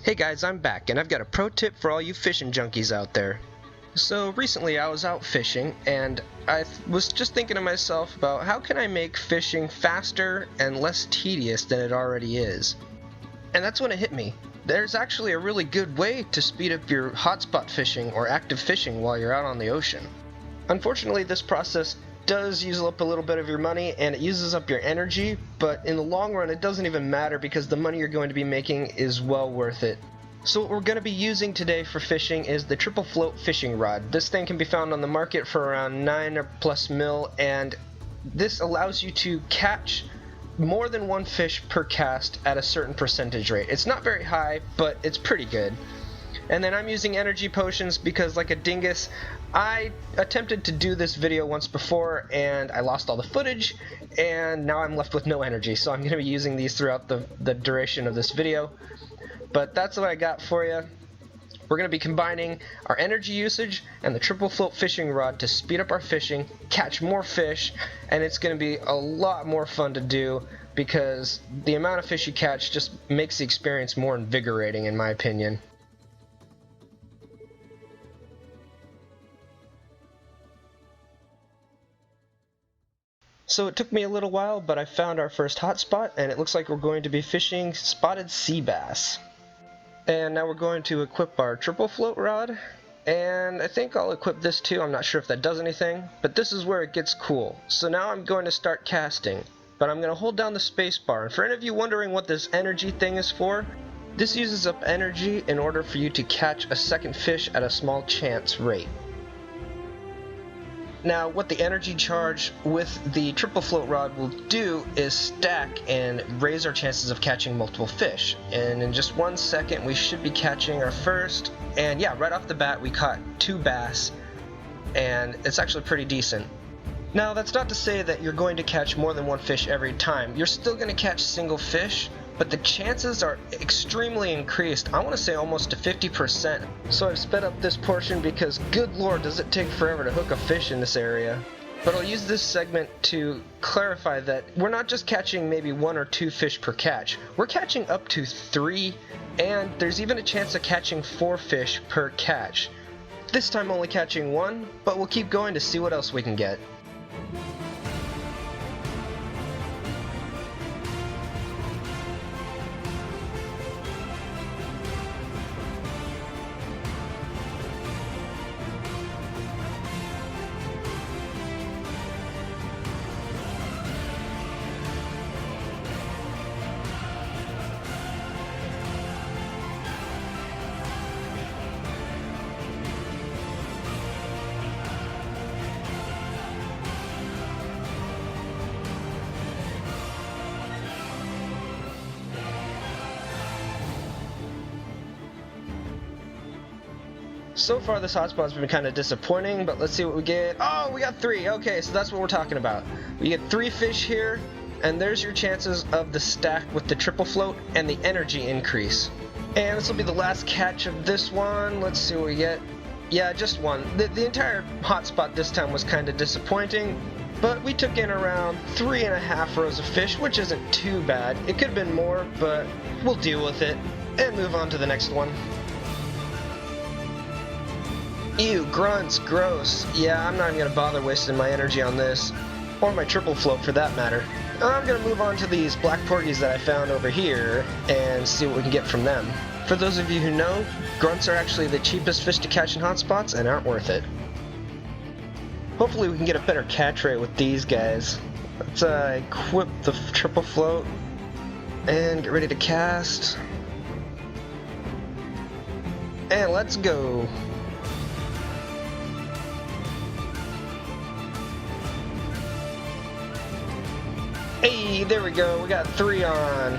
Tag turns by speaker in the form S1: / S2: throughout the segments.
S1: Hey guys, I'm back, and I've got a pro tip for all you fishing junkies out there. So recently I was out fishing, and I was just thinking to myself about how can I make fishing faster and less tedious than it already is. And that's when it hit me. There's actually a really good way to speed up your hotspot fishing or active fishing while you're out on the ocean. Unfortunately, this process does use up a little bit of your money and it uses up your energy, but in the long run it doesn't even matter because the money you're going to be making is well worth it. So what we're going to be using today for fishing is the Triple Float fishing rod. This thing can be found on the market for around 9 or plus mil, and this allows you to catch more than one fish per cast at a certain percentage rate. It's not very high, but it's pretty good. And then I'm using energy potions because, like a dingus, I attempted to do this video once before and I lost all the footage, and now I'm left with no energy, so I'm going to be using these throughout the duration of this video. But that's what I got for you. We're going to be combining our energy usage and the Triple Float fishing rod to speed up our fishing, catch more fish, and it's going to be a lot more fun to do because the amount of fish you catch just makes the experience more invigorating, in my opinion. So it took me a little while, but I found our first hotspot, and it looks like we're going to be fishing spotted sea bass. And now we're going to equip our Triple Float rod, and I think I'll equip this too. I'm not sure if that does anything, but this is where it gets cool. So now I'm going to start casting, but I'm going to hold down the space bar. And for any of you wondering what this energy thing is for, this uses up energy in order for you to catch a second fish at a small chance rate. Now, what the energy charge with the Triple Float rod will do is stack and raise our chances of catching multiple fish. And in just 1 second, we should be catching our first. And yeah, right off the bat, we caught 2 bass, and it's actually pretty decent. Now, that's not to say that you're going to catch more than one fish every time. You're still going to catch single fish, but the chances are extremely increased. I want to say almost to 50%. So I've sped up this portion because good lord does it take forever to hook a fish in this area. But I'll use this segment to clarify that we're not just catching maybe 1 or 2 fish per catch. We're catching up to 3, and there's even a chance of catching 4 fish per catch. This time only catching 1, but we'll keep going to see what else we can get. So far this hotspot's been kind of disappointing, but let's see what we get. Oh, we got 3. Okay, so that's what we're talking about. We get 3 fish here, and there's your chances of the stack with the Triple Float and the energy increase. And this will be the last catch of this one. Let's see what we get. Yeah, just 1. The entire hotspot this time was kind of disappointing, but we took in around 3.5 rows of fish, which isn't too bad. It could have been more, but we'll deal with it and move on to the next one. Ew, grunts, gross. Yeah, I'm not even gonna bother wasting my energy on this, or my Triple Float for that matter. I'm gonna move on to these black porgies that I found over here and see what we can get from them. For those of you who know, grunts are actually the cheapest fish to catch in hotspots and aren't worth it. Hopefully we can get a better catch rate with these guys. Let's equip the Triple Float and get ready to cast. And let's go. Hey, there we go, we got 3 on.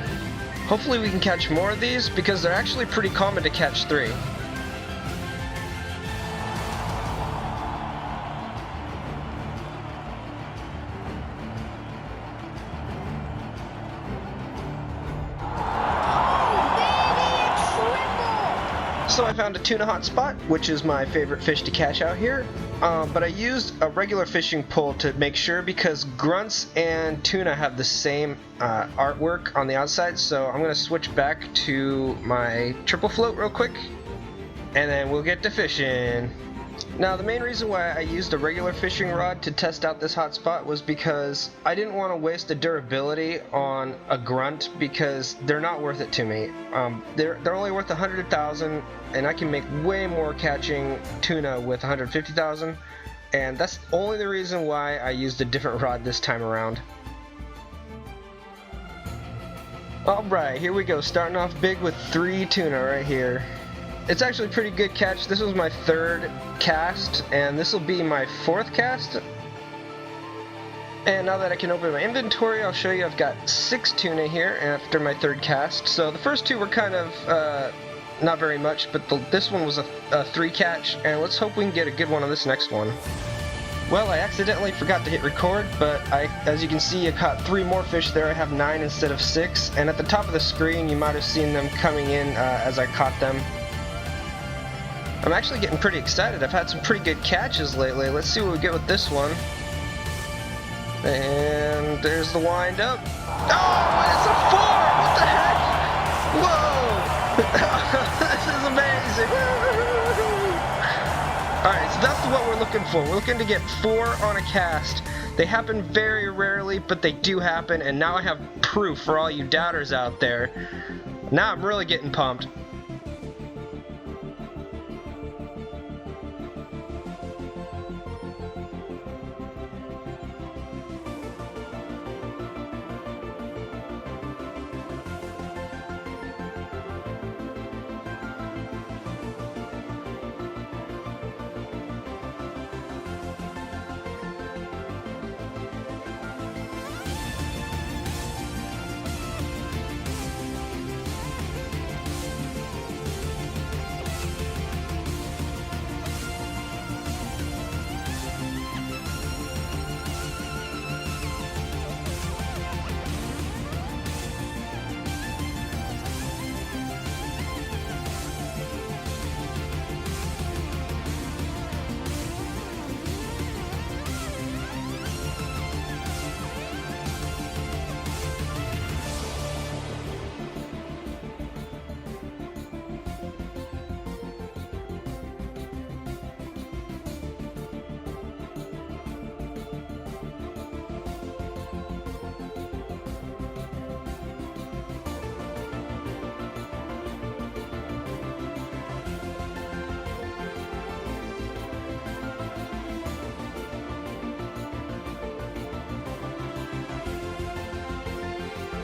S1: Hopefully we can catch more of these because they're actually pretty common to catch 3. So I found a tuna hotspot, which is my favorite fish to catch out here, but I used a regular fishing pole to make sure because grunts and tuna have the same artwork on the outside, so I'm going to switch back to my triple float real quick, and then we'll get to fishing. Now, the main reason why I used a regular fishing rod to test out this hotspot was because I didn't want to waste the durability on a grunt because they're not worth it to me. They're only worth 100,000, and I can make way more catching tuna with 150,000, and that's only the reason why I used a different rod this time around. Alright, here we go, starting off big with 3 tuna right here. It's actually a pretty good catch. This was my 3rd cast, and this will be my 4th cast. And now that I can open my inventory, I'll show you I've got 6 tuna here after my 3rd cast. So the first 2 were kind of not very much, but this one was a 3 catch, and let's hope we can get a good one on this next one. Well, I accidentally forgot to hit record, but as you can see, I caught 3 more fish there. I have 9 instead of 6, and at the top of the screen, you might have seen them coming in as I caught them. I'm actually getting pretty excited. I've had some pretty good catches lately. Let's see what we get with this one. And there's the wind up. Oh, it's a 4! What the heck? Whoa! This is amazing! Alright, so that's what we're looking for. We're looking to get 4 on a cast. They happen very rarely, but they do happen, and now I have proof for all you doubters out there. Now I'm really getting pumped.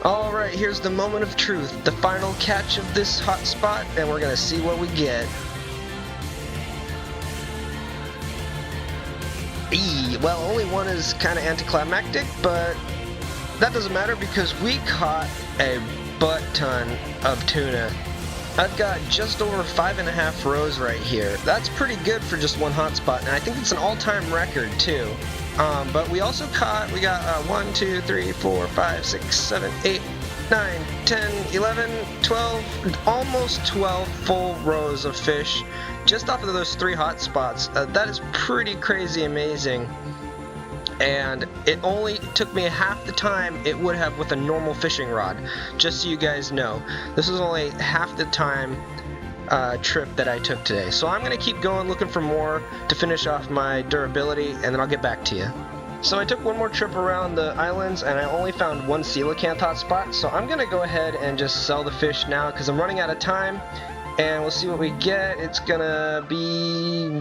S1: Alright, here's the moment of truth, the final catch of this hotspot, and we're gonna see what we get. Well, only one is kind of anticlimactic, but that doesn't matter because we caught a butt ton of tuna. I've got just over 5.5 rows right here. That's pretty good for just one hotspot, and I think it's an all-time record too. But we also caught, we got 1, 2, 3, 4, 5, 6, 7, 8, 9, 10, 11, 12, almost 12 full rows of fish just off of those 3 hotspots. That is pretty crazy amazing. And it only took me half the time it would have with a normal fishing rod, just so you guys know. This is only half the time trip that I took today. So I'm going to keep going looking for more to finish off my durability, and then I'll get back to you. So I took one more trip around the islands, and I only found 1 coelacanth hotspot, so I'm going to go ahead and just sell the fish now because I'm running out of time, and we'll see what we get. It's going to be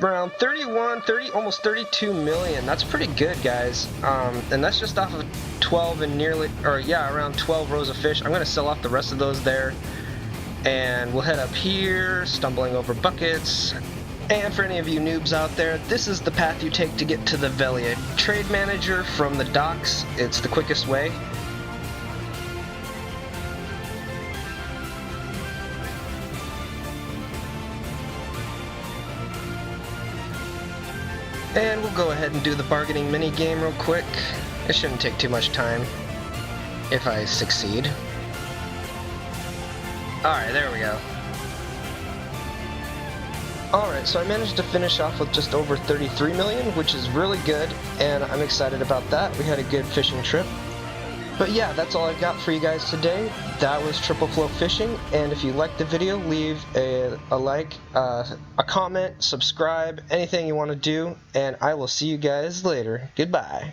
S1: around 30, almost 32 million. That's pretty good, guys. And that's just off of 12 and around 12 rows of fish. I'm going to sell off the rest of those there. And we'll head up here, stumbling over buckets. And for any of you noobs out there, this is the path you take to get to the Velia Trade Manager from the docks. It's the quickest way. And we'll go ahead and do the bargaining mini game real quick. It shouldn't take too much time if I succeed. Alright, there we go. Alright, so I managed to finish off with just over 33 million, which is really good, and I'm excited about that. We had a good fishing trip. But yeah, that's all I've got for you guys today. That was Triple Float Fishing, and if you liked the video, leave a like, a comment, subscribe, anything you want to do, and I will see you guys later. Goodbye.